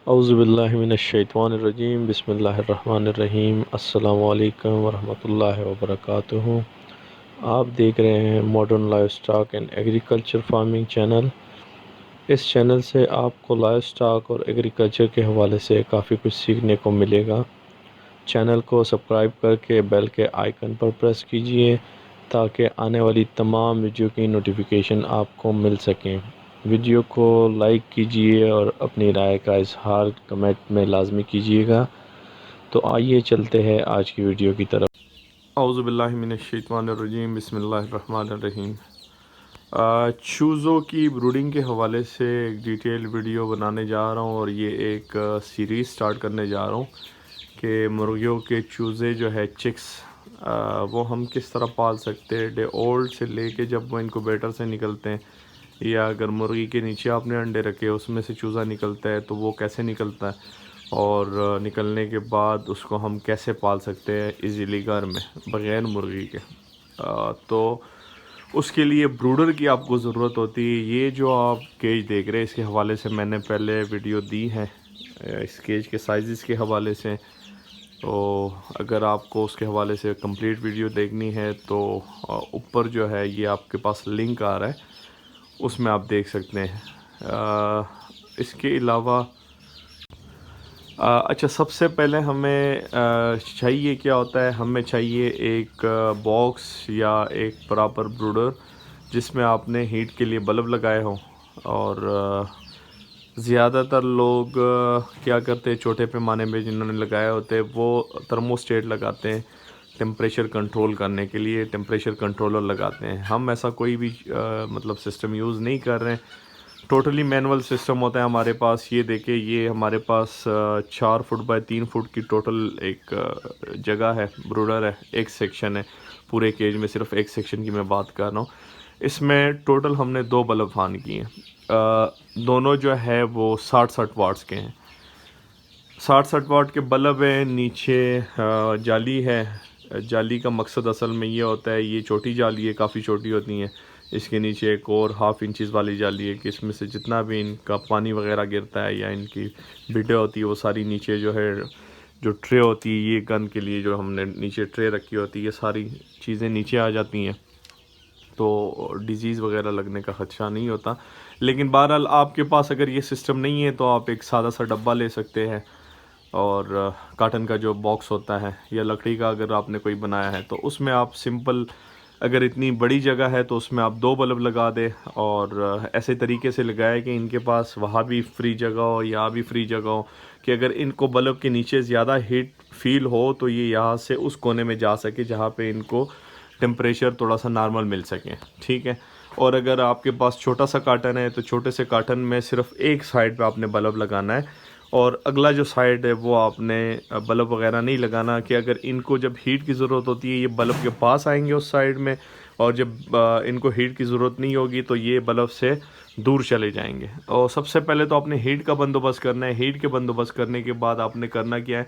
औज़ुबिल्लाहिमिनश्शैतानिर्रजीम बिस्मिल्लाहिर्रहमानिर्रहीम अस्सलामु अलैकुम वरहमतुल्लाहि वबरकातुहू। आप देख रहे हैं modern life stock and agriculture farming channel. इस चैनल से आपको लाइफ स्टॉक और एग्रीकल्चर के हवाले से काफ़ी कुछ सीखने को मिलेगा। चैनल को सब्सक्राइब करके बेल के आइकन पर प्रेस कीजिए ताकि आने वाली तमाम वीडियो की नोटिफिकेशन आपको मिल सकें। वीडियो को लाइक कीजिए और अपनी राय का इजहार कमेंट में लाजमी कीजिएगा। तो आइए चलते हैं आज की वीडियो की तरफ। औज़ुबिल्लाहिमिनश्शैतानिर्रजीम बिस्मिल्लाहिर्रहमानिर्रहीम। चूज़ों की ब्रूडिंग के हवाले से एक डिटेल वीडियो बनाने जा रहा हूँ और ये एक सीरीज़ स्टार्ट करने जा रहा हूँ कि मुर्गियों के चूज़े जो है चिक्स वो हम किस तरह पाल सकते हैं। डे ओल्ड से लेके जब वो इनक्यूबेटर से निकलते हैं या अगर मुर्गी के नीचे आपने अंडे रखे उसमें से चूज़ा निकलता है तो वो कैसे निकलता है और निकलने के बाद उसको हम कैसे पाल सकते हैं इजीली घर में बग़ैर मुर्गी के। तो उसके लिए ब्रूडर की आपको ज़रूरत होती है। ये जो आप केज देख रहे हैं इसके हवाले से मैंने पहले वीडियो दी है इस केज के साइज़ के हवाले से। तो अगर आपको उसके हवाले से कंप्लीट वीडियो देखनी है तो ऊपर जो है ये आपके पास लिंक आ रहा है, उसमें आप देख सकते हैं। इसके अलावा अच्छा, सबसे पहले हमें चाहिए क्या होता है, हमें चाहिए एक बॉक्स या एक प्रॉपर ब्रूडर जिसमें आपने हीट के लिए बल्ब लगाए हों। और ज़्यादातर लोग क्या करते हैं, छोटे पैमाने में जिन्होंने लगाए होते हैं वो थर्मोस्टेट लगाते हैं टेम्परेचर कंट्रोल करने के लिए, टेम्परेचर कंट्रोलर लगाते हैं। हम ऐसा कोई भी मतलब सिस्टम यूज़ नहीं कर रहे हैं, टोटली मैनुअल सिस्टम होता है हमारे पास। ये देखिए, ये हमारे पास 4 फुट बाय 3 फुट की टोटल एक जगह है, ब्रूडर है, एक सेक्शन है पूरे केज में, सिर्फ एक सेक्शन की मैं बात कर रहा हूँ। इसमें टोटल हमने 2 बल्ब ऑन किए हैं। दोनों जो है वो 60-60 वाट्स के हैं। 60-60 वाट के बल्ब है, नीचे जाली है। जाली का मकसद असल में ये होता है, ये छोटी जाली है, काफ़ी छोटी होती हैं। इसके नीचे एक और हाफ़ इंचज़ वाली जाली है कि इसमें से जितना भी इनका पानी वगैरह गिरता है या इनकी बिडें होती है वो सारी नीचे जो है, जो ट्रे होती है ये गन के लिए जो हमने नीचे ट्रे रखी होती है, ये सारी चीज़ें नीचे आ जाती हैं तो डिज़ीज़ वगैरह लगने का ख़दशा नहीं होता। लेकिन बहरहाल आपके पास अगर ये सिस्टम नहीं है तो आप एक सादा सा डब्बा ले सकते हैं और काटन का जो बॉक्स होता है या लकड़ी का अगर आपने कोई बनाया है तो उसमें आप सिंपल, अगर इतनी बड़ी जगह है तो उसमें आप 2 बल्ब लगा दें और ऐसे तरीके से लगाए कि इनके पास वहाँ भी फ्री जगह हो, यहाँ भी फ्री जगह हो, कि अगर इनको बल्ब के नीचे ज़्यादा हीट फील हो तो ये यहाँ से उस कोने में जा सके जहाँ पे इनको टेम्परेचर थोड़ा सा नॉर्मल मिल सके, ठीक है। और अगर आपके पास छोटा सा कार्टन है तो छोटे से कार्टन में सिर्फ एक साइड पे आपने बल्ब लगाना है और अगला जो साइड है वो आपने बल्ब वगैरह नहीं लगाना, कि अगर इनको जब हीट की ज़रूरत होती है ये बल्ब के पास आएंगे उस साइड में, और जब इनको हीट की ज़रूरत नहीं होगी तो ये बल्ब से दूर चले जाएंगे। और सबसे पहले तो आपने हीट का बंदोबस्त करना है। हीट के बंदोबस्त करने के बाद आपने करना क्या है,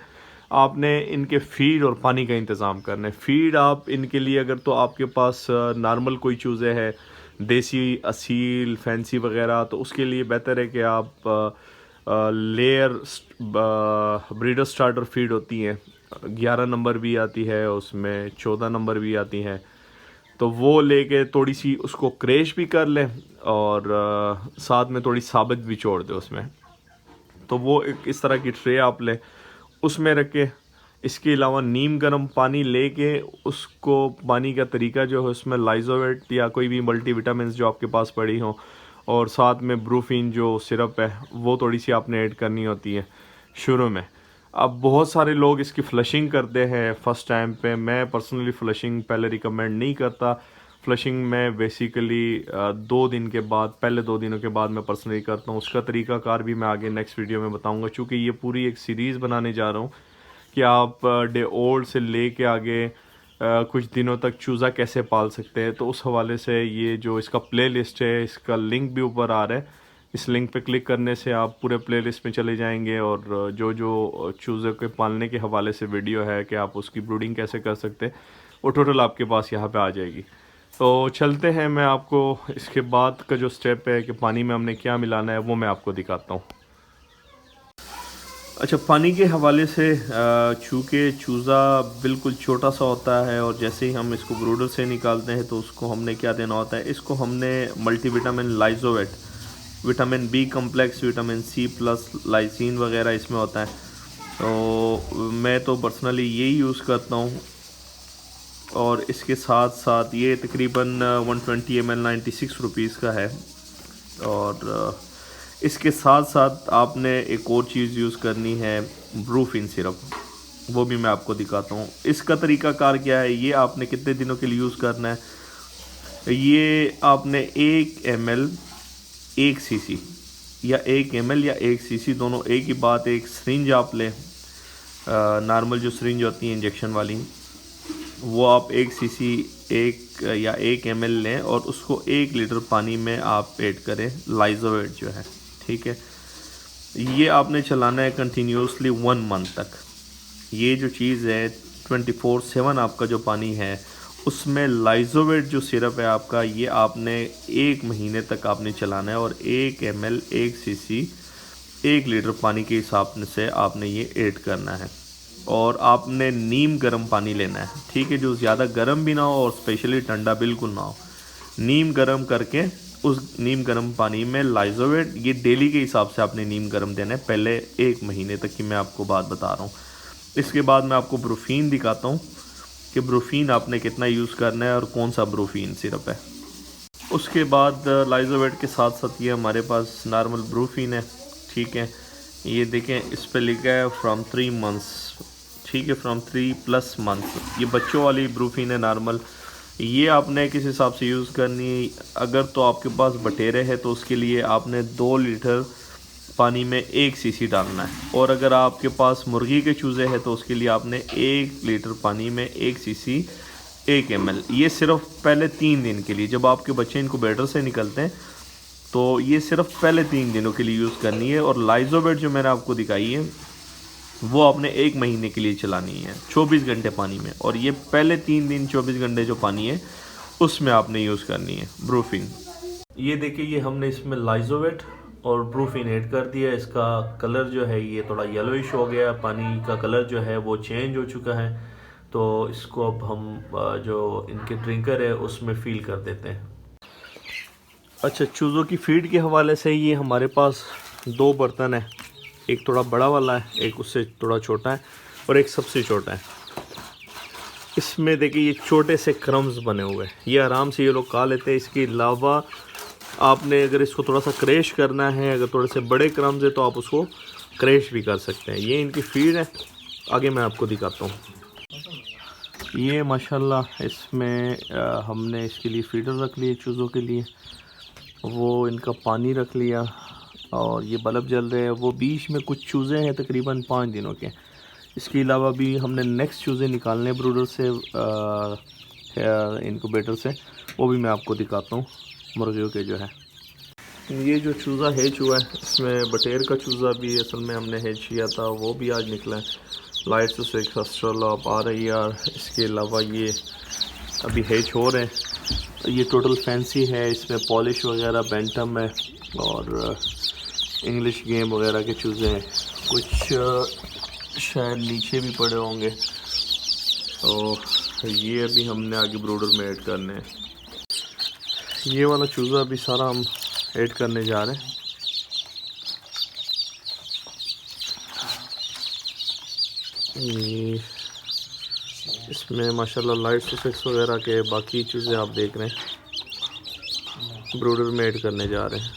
आपने इनके फीड और पानी का इंतज़ाम करना है। फीड आप इनके लिए, अगर तो आपके पास नॉर्मल कोई चूज़े हैं, देसी असील फैंसी वगैरह, तो उसके लिए बेहतर है कि आप लेयर ब्रीडर स्टार्टर फीड होती हैं, 11 नंबर भी आती है, उसमें 14 नंबर भी आती हैं, तो वो लेके थोड़ी सी उसको क्रैश भी कर लें और साथ में थोड़ी साबित भी छोड़ दें उसमें। तो वो एक इस तरह की ट्रे आप लें, उसमें रखें। इसके अलावा नीम गर्म पानी लेके उसको, पानी का तरीका जो है उसमें लाइजोवेट या कोई भी मल्टीविटामिन जो आपके पास पड़ी हो, और साथ में ब्रूफिन जो सिरप है वो थोड़ी सी आपने ऐड करनी होती है शुरू में। अब बहुत सारे लोग इसकी फ़्लशिंग करते हैं फ़र्स्ट टाइम पे। मैं पर्सनली फ़्लशिंग पहले रिकमेंड नहीं करता। फ़्लशिंग में बेसिकली 2 दिन के बाद, पहले 2 दिनों के बाद मैं पर्सनली करता हूँ। उसका तरीक़ाकार भी मैं आगे नेक्स्ट वीडियो में बताऊँगा, चूँकि ये पूरी एक सीरीज़ बनाने जा रहा हूँ कि आप डे ओल्ड से ले के आगे कुछ दिनों तक चूज़ा कैसे पाल सकते हैं। तो उस हवाले से ये जो इसका प्लेलिस्ट है, इसका लिंक भी ऊपर आ रहा है। इस लिंक पे क्लिक करने से आप पूरे प्लेलिस्ट में चले जाएंगे और जो जो चूज़े के पालने के हवाले से वीडियो है कि आप उसकी ब्रूडिंग कैसे कर सकते हैं, वो टोटल आपके पास यहाँ पे आ जाएगी। तो चलते हैं, मैं आपको इसके बाद का जो स्टेप है कि पानी में हमने क्या मिलाना है वो मैं आपको दिखाता हूँ। अच्छा, पानी के हवाले से चूँकि चूज़ा बिल्कुल छोटा सा होता है और जैसे ही हम इसको ब्रूडर से निकालते हैं तो उसको हमने क्या देना होता है, इसको हमने मल्टीविटामिन लाइज़ोवेट, vitamin B complex, vitamin C plus, lysine वगैरह इसमें होता है। तो मैं तो पर्सनली यही यूज़ करता हूँ। और इसके साथ साथ ये तकरीबन 120 ml 96 रुपीज़ का है। और इसके साथ साथ आपने एक और चीज़ यूज़ करनी है, ब्रूफिन सिरप। वो भी मैं आपको दिखाता हूँ। इसका तरीक़ाकार क्या है, ये आपने कितने दिनों के लिए यूज़ करना है। ये आपने 1 ml 1 cc या 1 ml या 1 cc दोनों एक ही बात। एक सिरिंज आप लें, नॉर्मल जो सिरिंज होती है इंजेक्शन वाली, वो आप 1 cc 1 या 1 ml लें और उसको 1 लीटर पानी में आप ऐड करें, लाइज़ोवेट जो है, ठीक है। ये आपने चलाना है कंटिन्यूसली 1 मंथ तक। ये जो चीज़ है 24/7 आपका जो पानी है उसमें लाइज़ोवेट जो सिरप है आपका, ये आपने 1 महीने तक आपने चलाना है। और 1 ml 1 cc 1 लीटर पानी के हिसाब से आपने ये ऐड करना है। और आपने नीम गर्म पानी लेना है, ठीक है, जो ज़्यादा गर्म भी ना हो और स्पेशली ठंडा बिल्कुल ना हो। नीम गर्म करके उस नीम गर्म पानी में लाइज़ोवेट, ये डेली के हिसाब से आपने नीम गर्म देना है, पहले 1 महीने तक की मैं आपको बात बता रहा हूँ। इसके बाद मैं आपको ब्रूफिन दिखाता हूँ कि ब्रूफिन आपने कितना यूज़ करना है और कौन सा ब्रूफिन सिरप है। उसके बाद लाइज़ोवेट के साथ साथ ये हमारे पास नॉर्मल ब्रूफिन है, ठीक है। ये देखें, इस पे लिखा है फ्रॉम 3 मंथ्स, ठीक है, फ्रॉम 3+ मंथ्स। ये बच्चों वाली ब्रूफिन है नॉर्मल। ये आपने किस हिसाब से यूज़ करनी है, अगर तो आपके पास बटेरे है तो उसके लिए आपने 2 लीटर पानी में 1 cc डालना है। और अगर आपके पास मुर्गी के चूज़े हैं तो उसके लिए आपने 1 लीटर पानी में 1 cc 1 ml। ये सिर्फ पहले 3 दिन के लिए, जब आपके बच्चे इनक्यूबेटर से निकलते हैं तो ये सिर्फ पहले 3 दिनों के लिए यूज़ करनी है। और लाइज़ोवेट जो मैंने आपको दिखाई है वो आपने 1 महीने के लिए चलानी है 24 घंटे पानी में। और ये पहले 3 दिन 24 घंटे जो पानी है उसमें आपने यूज़ करनी है ब्रूफिन। ये देखिए, ये हमने इसमें लाइज़ोवेट और ब्रूफिन ऐड कर दिया। इसका कलर जो है ये थोड़ा येलोइश हो गया, पानी का कलर जो है वो चेंज हो चुका है। तो इसको अब हम जो इनके ड्रिंकर है उसमें फ़ील कर देते हैं। अच्छा, चूज़ों की फीड के हवाले से ये हमारे पास 2 बर्तन है, एक थोड़ा बड़ा वाला है, एक उससे थोड़ा छोटा है और एक सबसे छोटा है। इसमें देखिए ये छोटे से क्रम्स बने हुए हैं, ये आराम से ये लोग खा लेते हैं। इसके अलावा आपने अगर इसको थोड़ा सा क्रैश करना है, अगर थोड़े से बड़े क्रम्स है तो आप उसको क्रैश भी कर सकते हैं। ये इनकी फीड है, आगे मैं आपको दिखाता हूँ। ये माशाल्लाह इसमें हमने इसके लिए फीडर रख लिए चूज़ों के लिए, वो इनका पानी रख लिया और ये बल्ब जल रहे हैं। वो बीच में कुछ चूज़े हैं तकरीबन 5 दिनों के। इसके अलावा भी हमने नेक्स्ट चूज़े निकालने ब्रूडर से, इनक्यूबेटर से, वो भी मैं आपको दिखाता हूँ मुर्गियों के जो है। ये जो चूज़ा हैच हुआ है इसमें बटेर का चूज़ा भी असल में हमने हैच किया था, वो भी आज निकला है। लाइट से आप आ रही है यार। इसके अलावा ये अभी हैच हो रहे हैं। ये टोटल फैंसी है, इसमें पॉलिश वगैरह बैंटम है और इंग्लिश गेम वगैरह के चूज़े हैं। कुछ शायद नीचे भी पड़े होंगे। तो ये अभी हमने आगे ब्रूडर में ऐड करने हैं। ये वाला चूज़ा अभी सारा हम ऐड करने जा रहे हैं। ये इसमें माशाल्लाह लाइट सुसेक्स वगैरह के बाकी चीज़ें आप देख रहे हैं ब्रूडर में ऐड करने जा रहे हैं।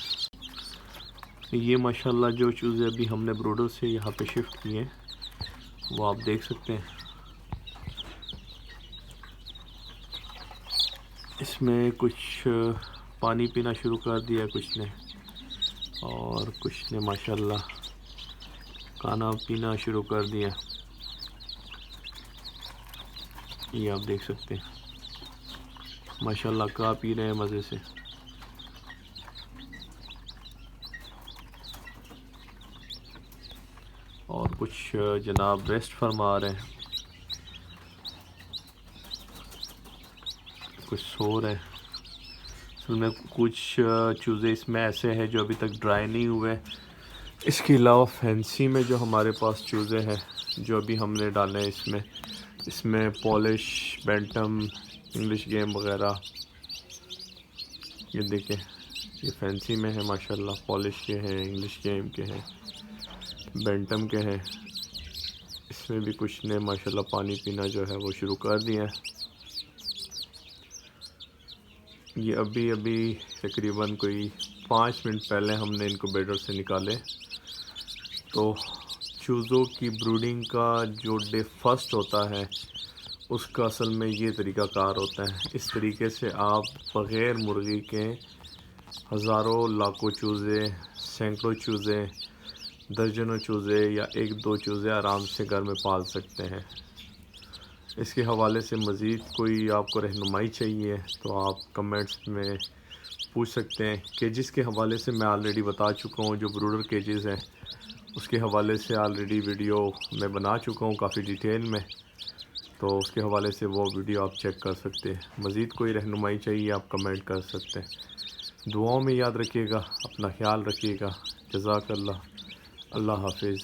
ये माशाल्लाह जो चूज़े अभी हमने ब्रूडर से यहाँ पे शिफ्ट किए हैं वो आप देख सकते हैं। इसमें कुछ पानी पीना शुरू कर दिया कुछ ने, और कुछ ने माशाल्लाह खाना पीना शुरू कर दिया। ये आप देख सकते हैं माशाल्लाह खा पी रहे हैं मज़े से। और कुछ जनाब रेस्ट फरमा रहे हैं, कुछ सो रहे हैं। असल में कुछ चूज़े इसमें ऐसे हैं जो अभी तक ड्राई नहीं हुए। इसके अलावा फैंसी में जो हमारे पास चूज़े हैं जो अभी हमने डाले हैं इसमें पॉलिश, बैंटम, इंग्लिश गेम वगैरह, ये देखें, ये फैंसी में है माशाल्लाह। पॉलिश के हैं, इंग्लिश गेम के हैं, बैंटम के हैं। इसमें भी कुछ ने माशाल्लाह पानी पीना जो है वो शुरू कर दिया है। ये अभी अभी तकरीबन कोई 5 मिनट पहले हमने इनको बेडर से निकाले। तो चूज़ों की ब्रूडिंग का जो डे फर्स्ट होता है उसका असल में ये तरीक़ाकार होता है। इस तरीके से आप बग़ैर मुर्गी के हज़ारों लाखों चूज़े, सैकड़ों चूज़े, दर्जनों चूज़े या 1-2 चूज़े आराम से घर में पाल सकते हैं। इसके हवाले से मज़ीद कोई आपको रहनुमाई चाहिए तो आप कमेंट्स में पूछ सकते हैं। केजेस के हवाले से मैं ऑलरेडी बता चुका हूँ, जो ब्रूडर केजेस हैं उसके हवाले से ऑलरेडी वीडियो मैं बना चुका हूँ काफ़ी डिटेल में, तो उसके हवाले से वो वीडियो आप चेक कर सकते हैं। मज़ीद कोई रहनुमाई चाहिए आप कमेंट कर सकते हैं। दुआओं में याद रखिएगा, अपना ख्याल रखिएगा। जज़ाकल्लाह। अल्लाह हाफिज़।